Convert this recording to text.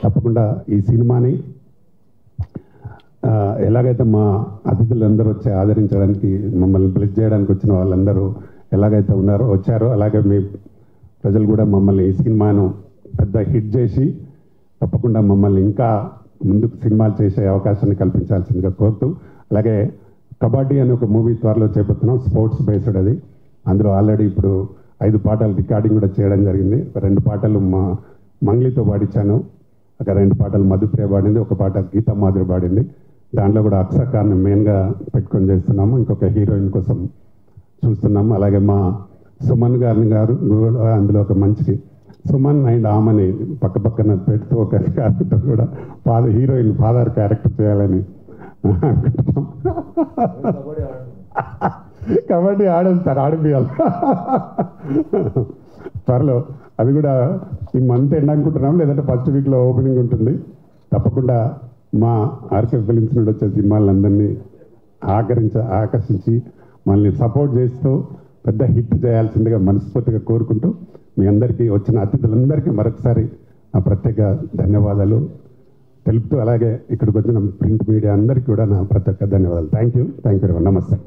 తప్పకుండా ఈ సినిమాని ఎలాగైతే మా అతిథులందరూ వచ్చి ఆదరించడానికి మమ్మల్ని బ్లెస్ చేయడానికి వచ్చిన వాళ్ళందరూ ఎలాగైతే వచ్చారో అలాగే మీ ప్రజలు కూడా మమ్మల్ని ఈ సినిమాను పెద్ద హిట్ చేసి తప్పకుండా మమ్మల్ని ఇంకా ముందుకు సినిమాలు చేసే అవకాశాన్ని కల్పించాల్సిందిగా కోరుతూ, అలాగే కబడ్డీ అనే ఒక మూవీ త్వరలో చేపడుతున్నాం. స్పోర్ట్స్ బేస్డ్ అది. అందులో ఆల్రెడీ ఇప్పుడు 5 పాటలు రికార్డింగ్ కూడా చేయడం జరిగింది. 2 పాటలు మా మంగ్లీతో పాడించాను, ఒక 2 పాటలు మధుప్రియ పాడింది, ఒక పాట గీతా మాధురి పాడింది. దాంట్లో కూడా అక్షర్ ఖాన్ మెయిన్గా పెట్టుకొని చేస్తున్నాము. ఇంకొక హీరోయిన్ కోసం చూస్తున్నాము. అలాగే మా సుమన్ గారు అందులో ఒక మంచి సుమన్ అండ్ ఆమని పక్క పక్కన పెడుతూ ఒక క్యారెక్టర్ కూడా హీరోయిన్ ఫాదర్ క్యారెక్టర్ చేయాలని అనుకుంటున్నాం. కబడ్డీ ఆడేస్తారు, ఆడిపియాలి త్వరలో. అది కూడా ఈ మంత్ ఎండ్ అనుకుంటున్నాం, లేదంటే ఫస్ట్ వీక్లో ఓపెనింగ్ ఉంటుంది. తప్పకుండా మా ఆర్కే ఫిలిమ్స్ నుండి వచ్చే సినిమాలందరినీ ఆకర్షించి మనల్ని సపోర్ట్ చేస్తూ పెద్ద హిట్ చేయాల్సిందిగా మనస్ఫూర్తిగా కోరుకుంటూ, మీ అందరికీ వచ్చిన అతిథులందరికీ మరొకసారి నా ప్రత్యేక ధన్యవాదాలు తెలుపుతూ, అలాగే ఇక్కడికి వచ్చిన ప్రింట్ మీడియా అందరికీ కూడా నా ప్రత్యేక ధన్యవాదాలు. Thank you. నమస్తే.